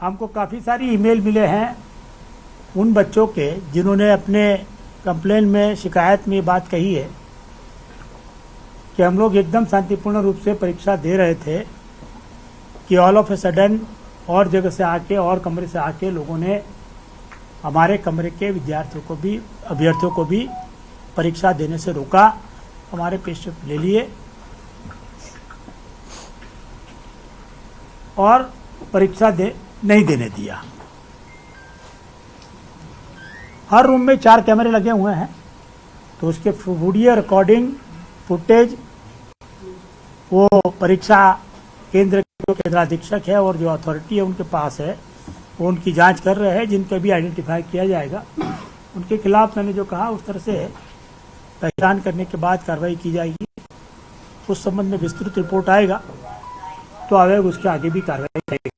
हमको काफ़ी सारी ईमेल मिले हैं उन बच्चों के जिन्होंने अपने कंप्लेन में, शिकायत में ये बात कही है कि हम लोग एकदम शांतिपूर्ण रूप से परीक्षा दे रहे थे कि ऑल ऑफ ए सडन और जगह से आके और कमरे से आके लोगों ने हमारे कमरे के अभ्यर्थियों को भी परीक्षा देने से रोका, हमारे पेपर ले लिए और परीक्षा नहीं देने दिया। हर रूम में 4 कैमरे लगे हुए हैं, तो उसके वीडियो रिकॉर्डिंग फुटेज वो परीक्षा केंद्र जो केंद्राधीक्षक है और जो अथॉरिटी है उनके पास है, वो उनकी जांच कर रहे हैं। जिनको भी आइडेंटिफाई किया जाएगा उनके खिलाफ मैंने जो कहा उस तरह से पहचान करने के बाद कार्रवाई की जाएगी। उस संबंध में विस्तृत रिपोर्ट आएगा तो आयोग उसके आगे भी कार्रवाई करेगा।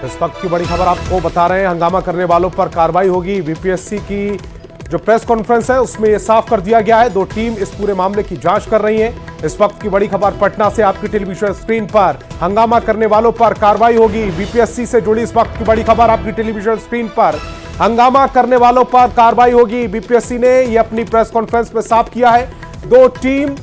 इस वक्त की बड़ी खबर आपको बता रहे हैं, हंगामा करने वालों पर कार्रवाई होगी। बीपीएससी की जो प्रेस कॉन्फ्रेंस है उसमें यह साफ कर दिया गया है, 2 टीम इस पूरे मामले की जांच कर रही है। इस वक्त की बड़ी खबर पटना से आपकी टेलीविजन स्क्रीन पर, हंगामा करने वालों पर कार्रवाई होगी। बीपीएससी से जुड़ी इस वक्त की बड़ी खबर आपकी टेलीविजन स्क्रीन पर, हंगामा करने वालों पर कार्रवाई होगी। बीपीएससी ने यह अपनी प्रेस कॉन्फ्रेंस में साफ किया है, 2 टीम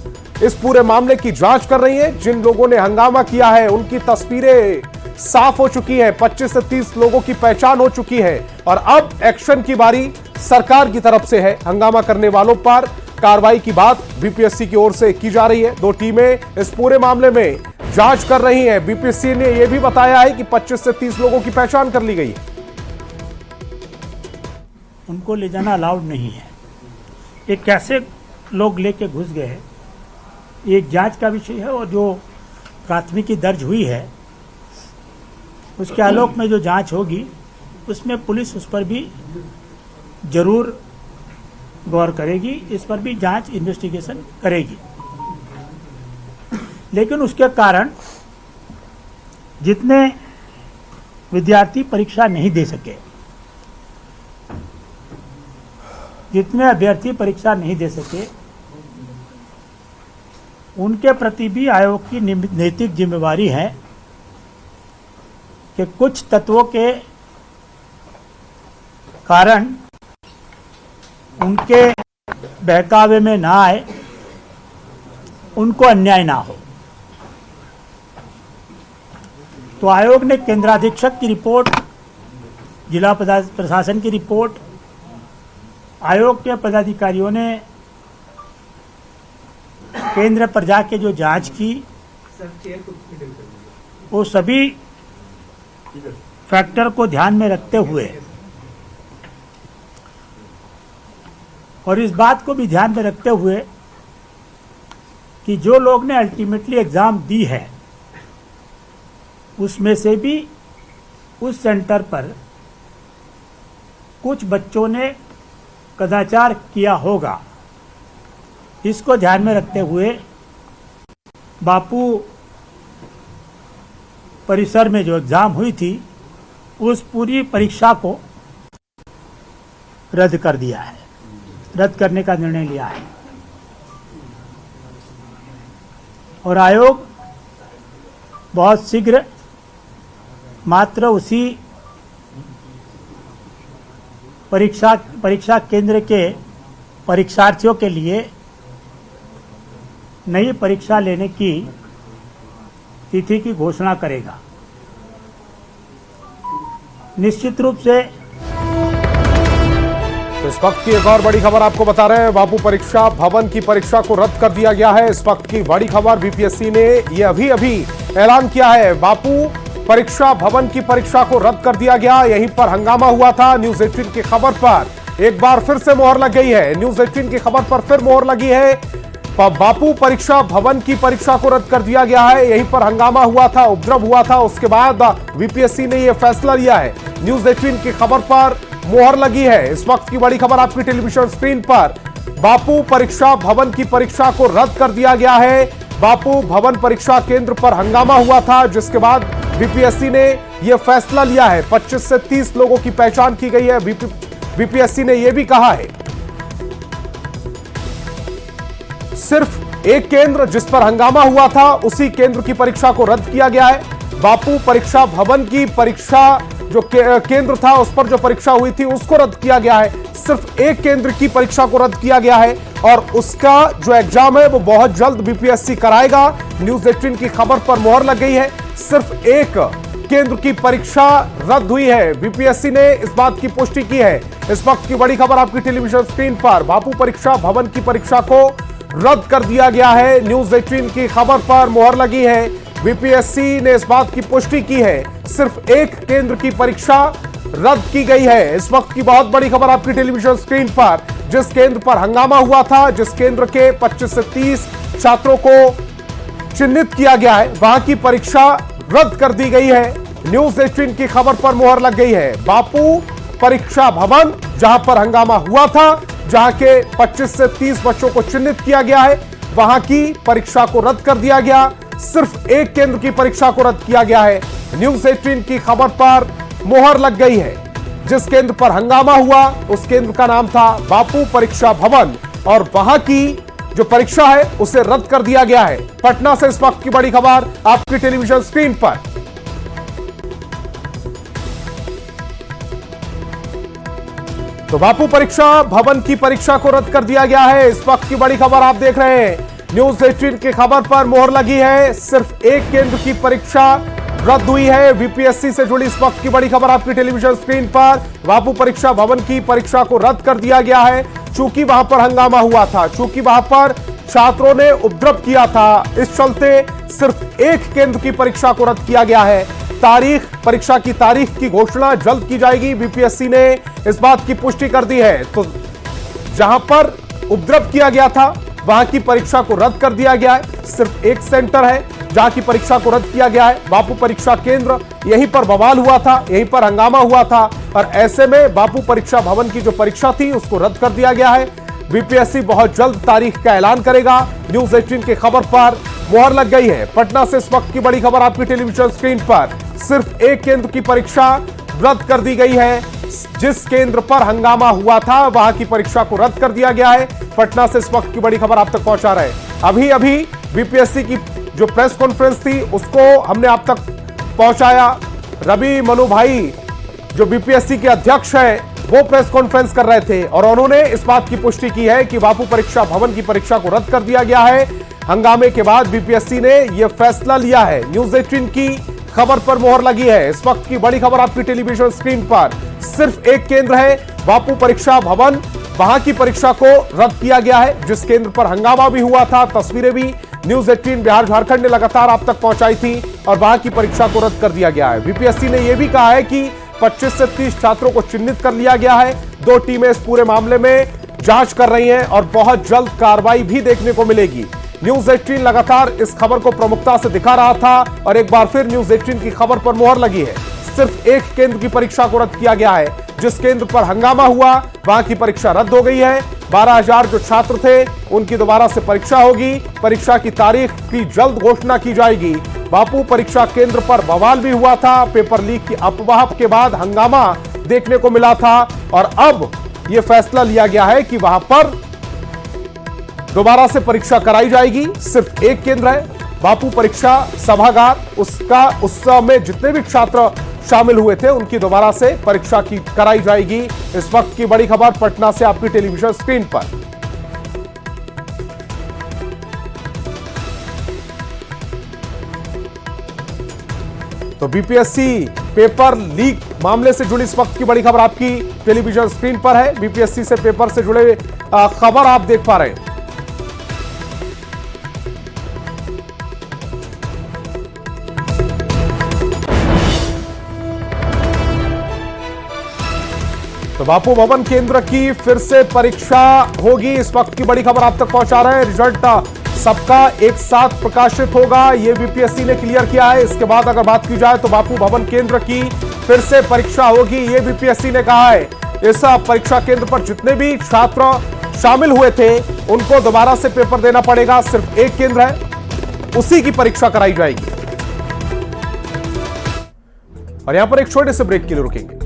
इस पूरे मामले की जांच कर रही है। जिन लोगों ने हंगामा किया है उनकी तस्वीरें साफ हो चुकी है, 25 से 30 लोगों की पहचान हो चुकी है और अब एक्शन की बारी सरकार की तरफ से है। हंगामा करने वालों पर कार्रवाई की बात बीपीएससी की ओर से की जा रही है। 2 टीमें इस पूरे मामले में जांच कर रही हैं। बीपीएससी ने यह भी बताया है कि 25 से 30 लोगों की पहचान कर ली गई है। उनको ले जाना अलाउड नहीं है। ये कैसे लोग लेके घुस गए ये एक जांच का विषय है और जो प्राथमिकी दर्ज हुई है उसके आलोक में जो जांच होगी उसमें पुलिस उस पर भी जरूर गौर करेगी, इस पर भी जांच इन्वेस्टिगेशन करेगी। लेकिन उसके कारण जितने विद्यार्थी परीक्षा नहीं दे सके, जितने अभ्यर्थी परीक्षा नहीं दे सके, उनके प्रति भी आयोग की नैतिक जिम्मेवारी है कि कुछ तत्वों के कारण उनके बहकावे में ना आए, उनको अन्याय ना हो। तो आयोग ने केंद्राधीक्षक की रिपोर्ट, जिला प्रशासन की रिपोर्ट, आयोग के पदाधिकारियों ने केंद्र पर जाके जो जांच की, वो सभी फैक्टर को ध्यान में रखते हुए और इस बात को भी ध्यान में रखते हुए कि जो लोग ने अल्टीमेटली एग्जाम दी है उसमें से भी उस सेंटर पर कुछ बच्चों ने कदाचार किया होगा, इसको ध्यान में रखते हुए बापू परिसर में जो एग्जाम हुई थी उस पूरी परीक्षा को रद्द कर दिया है, रद्द करने का निर्णय लिया है। और आयोग बहुत शीघ्र मात्र उसी परीक्षा केंद्र के परीक्षार्थियों के लिए नई परीक्षा लेने की तिथि की घोषणा करेगा। निश्चित रूप से तो इस वक्त की एक और बड़ी खबर आपको बता रहे हैं, बापू परीक्षा भवन की परीक्षा को रद्द कर दिया गया है। इस वक्त की बड़ी खबर, बीपीएससी ने यह अभी ऐलान किया है, बापू परीक्षा भवन की परीक्षा को रद्द कर दिया गया। यहीं पर हंगामा हुआ था। न्यूज 18 की खबर पर एक बार फिर से मोहर लग गई है। न्यूज 18 की खबर पर फिर मोहर लगी है, बापू परीक्षा भवन की परीक्षा को रद्द कर दिया गया है। यहीं पर हंगामा हुआ था, उपद्रव हुआ था, उसके बाद बीपीएससी ने यह फैसला लिया है। न्यूज 18 की खबर पर मोहर लगी है। इस वक्त की बड़ी खबर आपकी टेलीविजन स्क्रीन पर, बापू परीक्षा भवन की परीक्षा को रद्द कर दिया गया है। बापू भवन परीक्षा केंद्र पर हंगामा हुआ था, जिसके बाद बीपीएससी ने यह फैसला लिया है। 25 से 30 लोगों की पहचान की गई है। बीपीएससी ने यह भी कहा है सिर्फ एक केंद्र जिस पर हंगामा हुआ था उसी केंद्र की परीक्षा को रद्द किया गया है। बापू परीक्षा भवन की परीक्षा जो केंद्र था उस पर जो परीक्षा हुई थी उसको रद्द किया गया है। सिर्फ एक केंद्र की परीक्षा को रद्द किया गया है और उसका जो एग्जाम है वो बहुत जल्द बीपीएससी कराएगा। न्यूज 18 की खबर पर मोहर लग गई है। सिर्फ एक केंद्र की परीक्षा रद्द हुई है। बीपीएससी ने इस बात की पुष्टि की है। इस वक्त की बड़ी खबर आपकी टेलीविजन स्क्रीन पर, बापू परीक्षा भवन की परीक्षा को रद्द कर दिया गया है। न्यूज 18 की खबर पर मोहर लगी है। बीपीएससी ने इस बात की पुष्टि की है। सिर्फ एक केंद्र की परीक्षा रद्द की गई है। इस वक्त की बहुत बड़ी खबर आपकी टेलीविजन स्क्रीन पर, जिस केंद्र पर हंगामा हुआ था, जिस केंद्र के 25 से 30 छात्रों को चिन्हित किया गया है, वहां की परीक्षा रद्द कर दी गई है। न्यूज 18 की खबर पर मोहर लग गई है। बापू परीक्षा भवन जहां पर हंगामा हुआ था, जहां के 25 से 30 बच्चों को चिन्हित किया गया है, वहां की परीक्षा को रद्द कर दिया गया। सिर्फ एक केंद्र की परीक्षा को रद्द किया गया है। न्यूज 18 की खबर पर मोहर लग गई है। जिस केंद्र पर हंगामा हुआ उस केंद्र का नाम था बापू परीक्षा भवन और वहां की जो परीक्षा है उसे रद्द कर दिया गया है। पटना से इस वक्त की बड़ी खबर आपकी टेलीविजन स्क्रीन पर। तो बापू परीक्षा भवन की परीक्षा को रद्द कर दिया गया है। इस वक्त की बड़ी खबर आप देख रहे हैं। न्यूज 18 की खबर पर मोहर लगी है। सिर्फ एक केंद्र की परीक्षा रद्द हुई है। बीपीएससी से जुड़ी इस वक्त की बड़ी खबर आपकी टेलीविजन स्क्रीन पर। बापू परीक्षा भवन की परीक्षा को रद्द कर दिया गया है, चूंकि वहां पर हंगामा हुआ था, चूंकि वहां पर छात्रों ने उपद्रव किया था। इस चलते सिर्फ एक केंद्र की परीक्षा को रद्द किया गया है। परीक्षा की तारीख की घोषणा जल्द की जाएगी। बीपीएससी ने इस बात की पुष्टि कर दी है। तो जहां पर उपद्रव किया गया था वहां की परीक्षा को रद्द कर दिया गया है। सिर्फ एक सेंटर है जहां की परीक्षा को रद्द किया गया है, बापू परीक्षा केंद्र। यहीं पर बवाल हुआ था, यहीं पर हंगामा हुआ था और ऐसे में बापू परीक्षा भवन की जो परीक्षा थी उसको रद्द कर दिया गया है। बीपीएससी बहुत जल्द तारीख का ऐलान करेगा। न्यूज 18 की खबर पर मोहर लग गई है। पटना से इस वक्त की बड़ी खबर आपकी टेलीविजन स्क्रीन पर। सिर्फ एक केंद्र की परीक्षा रद्द कर दी गई है। जिस केंद्र पर हंगामा हुआ था वहां की परीक्षा को रद्द कर दिया गया है। पटना से इस वक्त की बड़ी खबर आप तक पहुंचा रहे हैं। अभी अभी बीपीएससी की जो प्रेस कॉन्फ्रेंस थी उसको हमने आप तक पहुंचाया। रवि मनु भाई जो बीपीएससी के अध्यक्ष हैं वो प्रेस कॉन्फ्रेंस कर रहे थे और उन्होंने इस बात की पुष्टि की है कि बापू परीक्षा भवन की परीक्षा को रद्द कर दिया गया है। हंगामे के बाद बीपीएससी ने यह फैसला लिया है। न्यूज 18 की खबर पर मोहर लगी है। इस वक्त की बड़ी खबर आपकी टेलीविजन स्क्रीन पर। सिर्फ एक केंद्र है बापू परीक्षा भवन, वहां की परीक्षा को रद्द किया गया है। जिस केंद्र पर हंगामा भी हुआ था, तस्वीरें भी न्यूज 18 बिहार झारखंड ने लगातार आप तक पहुंचाई थी और वहां की परीक्षा को रद्द कर दिया गया है। बीपीएससी ने यह भी कहा है कि 25 से 30 छात्रों को चिन्हित कर लिया गया है। 2 टीमें इस पूरे मामले में जांच कर रही हैं और बहुत जल्द कार्रवाई भी देखने को मिलेगी। न्यूज 18 लगातार इस खबर को प्रमुखता से दिखा रहा था और एक बार फिर न्यूज 18 की खबर पर मोहर लगी है। सिर्फ एक केंद्र की परीक्षा को रद्द किया गया है। जिस केंद्र पर हंगामा हुआ वहां की परीक्षा रद्द हो गई है। 12,000 जो छात्र थे उनकी दोबारा से परीक्षा होगी। परीक्षा की तारीख की जल्द घोषणा की जाएगी। बापू परीक्षा केंद्र पर बवाल भी हुआ था। पेपर लीक की अफवाह के बाद हंगामा देखने को मिला था और अब यह फैसला लिया गया है कि वहां पर दोबारा से परीक्षा कराई जाएगी। सिर्फ एक केंद्र है बापू परीक्षा सभागार, उसका उस समय जितने भी छात्र शामिल हुए थे उनकी दोबारा से परीक्षा की कराई जाएगी। इस वक्त की बड़ी खबर पटना से आपकी टेलीविजन स्क्रीन पर। तो बीपीएससी पेपर लीक मामले से जुड़ी इस वक्त की बड़ी खबर आपकी टेलीविजन स्क्रीन पर है। बीपीएससी से पेपर से जुड़े खबर आप देख पा रहे हैं। तो बापू भवन केंद्र की फिर से परीक्षा होगी। इस वक्त की बड़ी खबर आप तक पहुंचा रहे हैं। रिजल्ट सबका एक साथ प्रकाशित होगा, यह बीपीएससी ने क्लियर किया है। इसके बाद अगर बात की जाए तो बापू भवन केंद्र की फिर से परीक्षा होगी, यह बीपीएससी ने कहा है। इस परीक्षा केंद्र पर जितने भी छात्र शामिल हुए थे उनको दोबारा से पेपर देना पड़ेगा। सिर्फ एक केंद्र है, उसी की परीक्षा कराई जाएगी। और यहां पर एक छोटे से ब्रेक के लिए रुकेंगे।